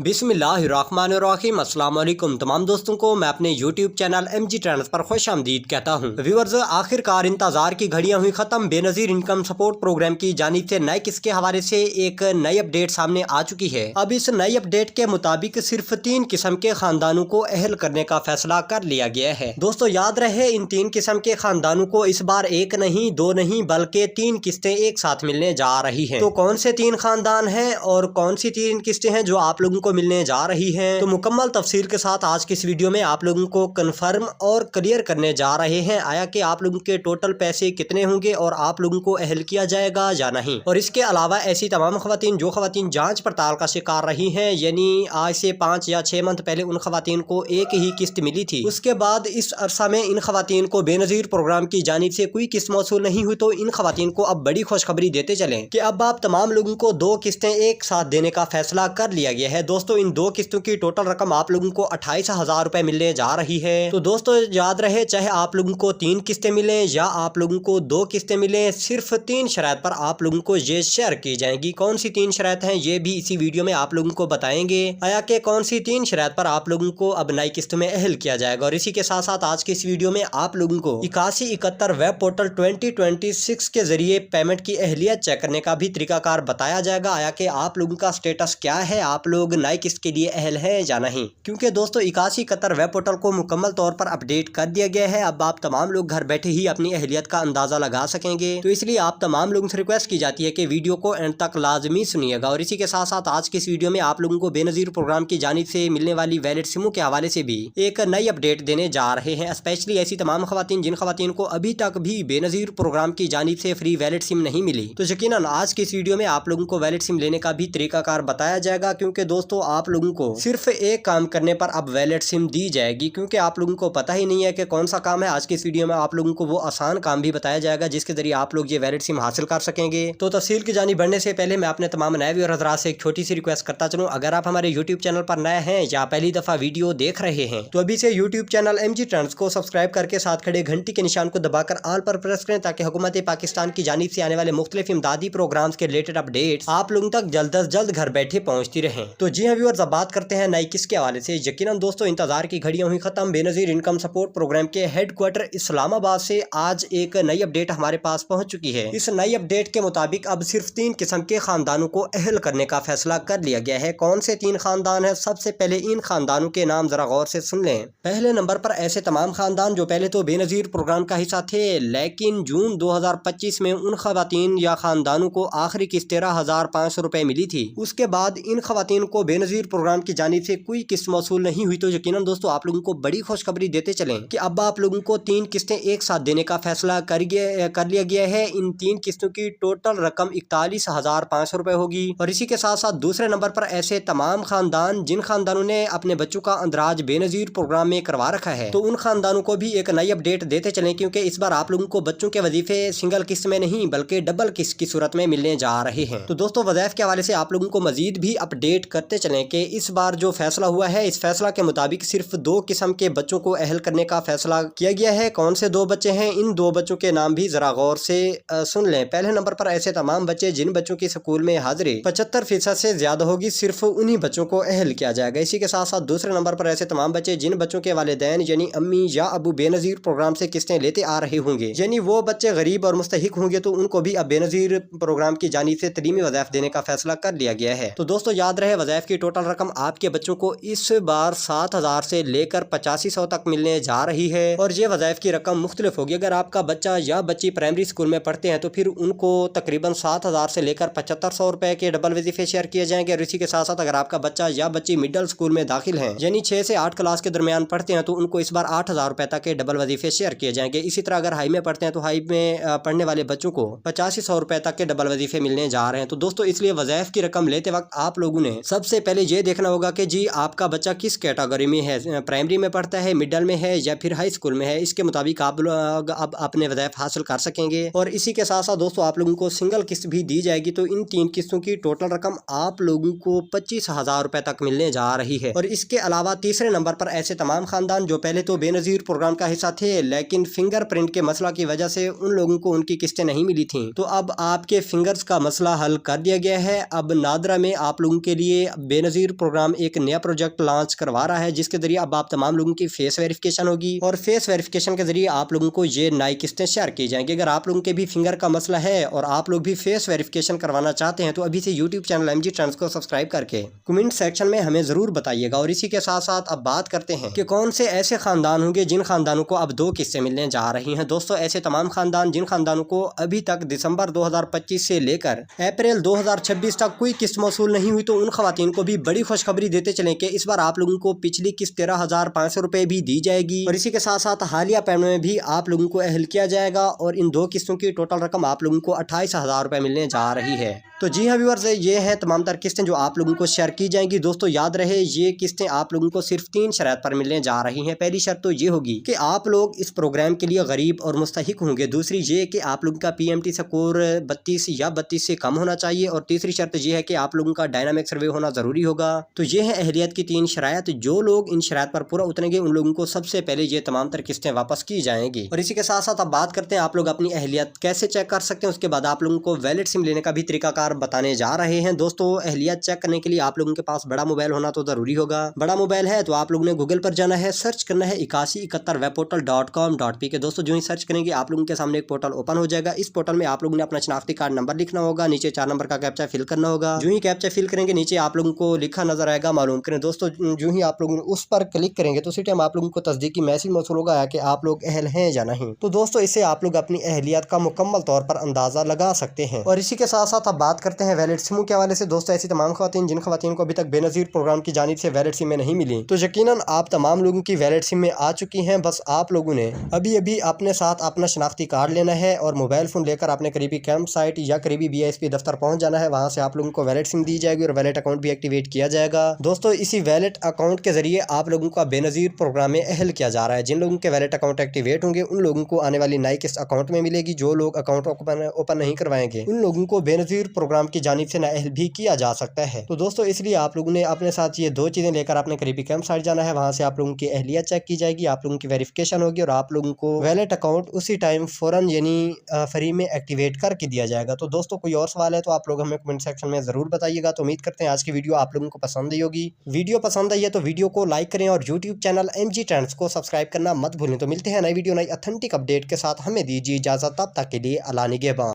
बिस्मिल्लाहिर्रहमानिर्रहीम। अस्सलाम वालेकुम तमाम दोस्तों को मैं अपने YouTube चैनल MG ट्रेंड्स पर खुश आमदीद कहता हूँ। व्यूअर्स, आखिरकार इंतजार की घड़ियां हुई खत्म। बेनजीर इनकम सपोर्ट प्रोग्राम की जानिब से नए किस्त के हवाले से एक नई अपडेट सामने आ चुकी है। अब इस नई अपडेट के मुताबिक सिर्फ 3 किस्म के खानदानों को अहल करने का फैसला कर लिया गया है। दोस्तों याद रहे, इन 3 किस्म के खानदानों को इस बार एक नहीं, 2 नहीं, बल्कि 3 किस्तें एक साथ मिलने जा रही है। तो कौन से 3 खानदान है और कौन सी 3 किस्तें हैं जो आप लोगों को मिलने जा रही हैं, तो मुकम्मल तफसील के साथ आज की इस वीडियो में आप लोगों को कंफर्म और क्लियर करने जा रहे हैं। आया कि आप लोगों के टोटल पैसे कितने होंगे और आप लोगों को अहल किया जाएगा या नहीं। और इसके अलावा ऐसी तमाम खवातीन जो खवातीन जांच पड़ताल का शिकार रही हैं, यानी आज से 5 या 6 मंथ पहले उन खवातीन को एक ही किस्त मिली थी, उसके बाद इस अरसा में इन खवातीन को बेनजीर प्रोग्राम की जानिब से कोई किस्त मौसूल नहीं हुई, तो इन खवातीन को अब बड़ी खुशखबरी देते चले कि अब आप तमाम लोगों को 2 किस्तें एक साथ देने का फैसला कर लिया गया है। दोस्तों इन 2 किस्तों की टोटल रकम आप लोगों को 28,000 रुपए मिलने जा रही है। तो दोस्तों याद रहे, चाहे आप लोगों को 3 किस्तें मिले या आप लोगों को 2 किस्तें मिले, सिर्फ 3 शराइत पर आप लोगों को ये शेयर की जाएंगी। कौन सी 3 शराइत हैं ये भी इसी वीडियो में आप लोगों को बताएंगे। आया कि कौन सी 3 शराइत पर आप लोगों को अब नई किस्त में अहल किया जाएगा। और इसी के साथ साथ आज की इस वीडियो में आप लोगों को 8171 वेब पोर्टल 2026 के जरिए पेमेंट की अहलियत चेक करने का भी तरीकाकार बताया जाएगा। आया कि आप लोगों का स्टेटस क्या है, आप लोग नई किस्त के लिए अहल है या नहीं। क्योंकि दोस्तों 8171 वेब पोर्टल को मुकम्मल तौर पर अपडेट कर दिया गया है। अब आप तमाम लोग घर बैठे ही अपनी अहलियत का अंदाजा लगा सकेंगे। तो इसलिए आप तमाम लोगों से रिक्वेस्ट की जाती है कि वीडियो को एंड तक लाजमी सुनिएगा। और इसी के साथ साथ आज की इस वीडियो में आप लोगों को बेनजीर प्रोग्राम की जानिब से मिलने वाली वैलिड सिमों के हवाले से भी एक नई अपडेट देने जा रहे हैं। स्पेशली ऐसी तमाम खवातीन जिन खवातीन को अभी तक भी बेनजीर प्रोग्राम की जानिब से फ्री वैलिड सिम नहीं मिली, तो यकीनन आज की इस वीडियो में आप लोगों को वैलिड सिम लेने का भी तरीकाकार बताया जाएगा। क्योंकि दोस्तों आप लोगों को सिर्फ एक काम करने पर अब वैलिड सिम दी जाएगी, क्योंकि आप लोगों को पता ही नहीं है कि कौन सा काम है। आज की इस वीडियो में आप लोगों को वो आसान काम भी बताया जाएगा जिसके जरिए आप लोग ये वैलिड सिम हासिल कर सकेंगे। तो तफसील की जानिब बढ़ने से पहले मैं अपने तमाम नए व्यूअर हज़रात से एक छोटी सी रिक्वेस्ट करता चलूं, अगर आप हमारे यूट्यूब चैनल पर नए हैं या पहली दफा वीडियो देख रहे हैं तो अभी से यूट्यूब चैनल MG ट्रेंड्स को सब्सक्राइब करके साथ खड़े घंटी के निशान को दबाकर ऑल पर प्रेस करें, ताकि हुकूमत पाकिस्तान की जानिब से आने वाले मुख्तलिफ इमदादी प्रोग्राम्स के रिलेटेड अपडेट्स आप लोगों तक जल्द अज जल्द घर बैठे पहुंचती रहें। तो जी हाँ व्यूअर्स, अब बात करते हैं नई किस्त के हवाले से। यकीनन दोस्तों इंतजार की घड़ियां हुई खत्म। बेनजीर इनकम सपोर्ट प्रोग्राम के हेडक्वार्टर इस्लामाबाद से आज एक नई अपडेट हमारे पास पहुंच चुकी है। इस नई अपडेट के मुताबिक अब सिर्फ 3 किस्म के खानदानों को अहल करने का फैसला कर लिया गया है। कौन से 3 खानदान है? सबसे पहले इन खानदानों के नाम जरा गौर से सुन लें। पहले नंबर पर ऐसे तमाम खानदान जो पहले तो बेनजीर प्रोग्राम का हिस्सा थे, लेकिन जून 2025 में उन खवातीन या खानदानों को आखिरी किस्त 13,500 रुपए मिली थी। उसके बाद इन खवातीन को बेनजीर प्रोग्राम की जानिब से कोई किस्त मौसूल नहीं हुई। तो यकीनन दोस्तों आप लोगों को बड़ी खुशखबरी देते चलें कि अब आप लोगों को 3 किस्तें एक साथ देने का फैसला कर लिया गया है। इन 3 किस्तों की टोटल रकम 41,500 रुपए होगी। और इसी के साथ साथ दूसरे नंबर पर ऐसे तमाम खानदान जिन खानदानों ने अपने बच्चों का अंदराज बेनजीर प्रोग्राम में करवा रखा है, तो उन खानदानों को भी एक नई अपडेट देते चलें, क्योंकि इस बार आप लोगों को बच्चों के वजीफे सिंगल किस्त में नहीं बल्कि डबल किस्त की सूरत में मिलने जा रहे हैं। तो दोस्तों वज़ाइफ के हवाले से आप लोगों को मजीद भी अपडेट करते चलें कि इस बार जो फैसला हुआ है, इस फैसला के मुताबिक सिर्फ 2 किस्म के बच्चों को अहल करने का फैसला किया गया है। कौन से 2 बच्चे हैं? इन 2 बच्चों के नाम भी जरा गौर से सुन लें। पहले नंबर पर ऐसे तमाम बच्चे जिन बच्चों की स्कूल में हाजिरी 75% से ज्यादा होगी, सिर्फ उन्हीं बच्चों को अहल किया जाएगा। इसी के साथ साथ दूसरे नंबर पर ऐसे तमाम बच्चे जिन बच्चों के वालिदैन यानी अम्मी या अबू बेनजीर प्रोग्राम से किस्तें लेते आ रहे होंगे, यानी वो बच्चे गरीब और मुस्तहिक होंगे, तो उनको भी अब बेनजीर प्रोग्राम की जानिब से तलीमी वज़ाइफ देने का फैसला कर लिया गया है। तो दोस्तों याद रहे, वज़ाइफ की टोटल रकम आपके बच्चों को इस बार 7,000 से लेकर 8500 तक मिलने जा रही है। और ये वज़ाइफ की रकम मुख्तलिफ होगी। अगर आपका बच्चा या बच्ची प्राइमरी स्कूल में पढ़ते हैं तो फिर उनको तकरीबन 7,000 से लेकर 7500 रुपए के डबल वजीफे शेयर किए जाएंगे। और इसी के साथ साथ अगर आपका बच्चा या बच्ची मिडिल स्कूल में दाखिल है, यानी 6 से 8 क्लास के दरमियान पढ़ते हैं, तो उनको इस बार 8,000 रुपए तक के डबल वजीफे शेयर किए जाएंगे। इसी तरह अगर हाई में पढ़ते हैं तो हाई में पढ़ने वाले बच्चों को 8500 रुपए तक के डबल वजीफे मिलने जा रहे हैं। तो दोस्तों इसलिए वज़ाइफ की रकम लेते वक्त आप लोगों ने सबसे पहले ये देखना होगा कि जी आपका बच्चा किस कैटेगरी में है, प्राइमरी में पढ़ता है, मिडिल में है या फिर हाई स्कूल में है। इसके मुताबिक आप लोग अब अपने वज़ाइफ हासिल कर सकेंगे। और इसी के साथ साथ दोस्तों आप लोगों को सिंगल किस्त भी दी जाएगी। तो इन 3 किस्तों की टोटल रकम आप लोगों को 25,000 रुपए तक मिलने जा रही है। और इसके अलावा तीसरे नंबर पर ऐसे तमाम खानदान जो पहले तो बेनजीर प्रोग्राम का हिस्सा थे, लेकिन फिंगरप्रिंट के मसला की वजह से उन लोगों को उनकी किस्तें नहीं मिली थी, तो अब आपके फिंगर्स का मसला हल कर दिया गया है। अब नादरा में आप लोगों के लिए बेनजीर प्रोग्राम एक नया प्रोजेक्ट लॉन्च करवा रहा है, जिसके जरिए अब आप तमाम लोगों की फेस वेरिफिकेशन होगी और फेस वेरिफिकेशन के जरिए आप लोगों को ये नई किस्तें शेयर की जाएंगी। अगर आप लोगों के भी फिंगर का मसला है और आप लोग भी फेस वेरिफिकेशन करवाना चाहते हैं तो अभी से यूट्यूब चैनल एमजी ट्रेंड्स को सब्सक्राइब करके कमेंट सेक्शन में हमें जरूर बताइएगा। और इसी के साथ साथ अब बात करते हैं कि कौन से ऐसे खानदान होंगे जिन खानदानों को अब 2 किस्तें मिलने जा रही हैं। दोस्तों, ऐसे तमाम खानदान जिन खानदानों को अभी तक दिसंबर 2025 से लेकर अप्रैल 2026 तक कोई किस्त मौसूल नहीं हुई, तो उन खवातीन को भी बड़ी खुशखबरी देते चलें कि इस बार आप लोगों को पिछली किस्त 13,500 रुपए भी दी जाएगी और इसी के साथ साथ हालिया पेमेंट में भी आप लोगों को अहल किया जाएगा और इन 2 किस्तों की टोटल रकम आप लोगों को 28,000 रुपए मिलने जा रही है। तो जी हाँ व्यूअर्स, ये है तमाम तर किस्तें जो आप लोगों को शेयर की जाएंगी। दोस्तों याद रहे, ये किस्तें आप लोगों को सिर्फ 3 शर्त पर मिलने जा रही हैं। पहली शर्त तो ये होगी कि आप लोग इस प्रोग्राम के लिए गरीब और मुस्तहिक होंगे। दूसरी ये कि आप लोगों का PMT स्कोर 32 या 32 से कम होना चाहिए और तीसरी शर्त ये है कि आप लोगों का डायनामिक सर्वे होना जरूरी होगा। तो ये है अहलियत की 3 शरायत। जो लोग इन शरायत पर पूरा उतरेंगे उन लोगों को सबसे पहले ये तमाम तर किस्तें वापस की जाएंगी। और इसी के साथ साथ अब बात करते हैं आप लोग अपनी अहलियत कैसे चेक कर सकते हैं। उसके बाद आप लोगों को वैलिड सिम लेने का भी तरीकाकार बताने जा रहे हैं। दोस्तों, अहलियत चेक करने के लिए आप लोगों के पास बड़ा मोबाइल होना तो जरूरी होगा। बड़ा मोबाइल है तो आप लोगों ने गूगल पर जाना है, सर्च करना है 8171webportal.com.p के। दोस्तों जो ही सर्च करेंगे आप लोगों के सामने एक पोर्टल ओपन हो जाएगा। इस पोर्टल में आप लोगों ने अपना शनाख्ती कार्ड नंबर लिखना होगा, नीचे 4 नंबर का कैप्चा फिल करना होगा। जो ही कैप्चा फिल करेंगे नीचे आप लोगों को लिखा नजर आएगा मालूम करें। दोस्तों जो ही आप लोगों ने उस पर क्लिक करेंगे तो उसी टाइम आप लोगों को तस्दीकी मैसेज मौसूल होगा कि आप लोग अहल हैं या नहीं। तो दोस्तों इससे आप लोग अपनी अहलियत का मुकम्मल तौर पर अंदाजा लगा सकते हैं। और इसी के साथ साथ अब बात करते हैं वैलिड सिमों के हवाले से। दोस्तों ऐसी तमाम खवातीन जिन खवातीन को अभी तक बेनजीर प्रोग्राम की जानिब से वैलिड सिमें नहीं मिली, तो यकीनन आप तमाम लोगों की वैलिड सिमें आ चुकी हैं। बस आप लोगों ने अभी अभी अपने साथ अपना शनाख्ती कार्ड लेना है और मोबाइल फोन लेकर अपने करीबी कैंप साइट या करीबी BISP दफ्तर पहुंच जाना है। वहां से आप लोगों को वैलिड सिम दी जाएगी और वैलिड अकाउंट भी एक्टिवेट किया जाएगा। दोस्तों इसी वैलिड अकाउंट के जरिए आप लोगों का बेनजीर प्रोग्राम में अहल किया जा रहा है। जिन लोगों के वैलिड अकाउंट एक्टिवेट होंगे उन लोगों को आने वाली नई किस्त अकाउंट में मिलेगी। जो लोग अकाउंट ओपन नहीं करवाएंगे उन लोगों को बेनजीर प्रोग्राम की जानिब से नाअहल भी किया जा सकता है। तो दोस्तों इसलिए आप लोगों ने अपने साथ ये 2 चीजें लेकर अपने करीबी कैंप साइट जाना है। वहां से आप लोगों की अहलियत चेक की जाएगी, आप लोगों की वेरिफिकेशन होगी और आप लोगों को वैलिड अकाउंट उसी टाइम फौरन यानी फ्री में एक्टिवेट करके दिया जाएगा। तो दोस्तों कोई और सवाल है तो आप लोग हमें कमेंट सेक्शन में जरूर बताइएगा। तो उम्मीद करते हैं आज की वीडियो आप लोगों को पसंद आई होगी। वीडियो पसंद आई है तो वीडियो को लाइक करें और यूट्यूब चैनल MG ट्रेंड्स को सब्सक्राइब करना मत भूलें। तो मिलते हैं नई वीडियो नई ऑथेंटिक अपडेट के साथ। हमें दीजिए इजाजत, तब तक के लिए अल्लाह निगहबान।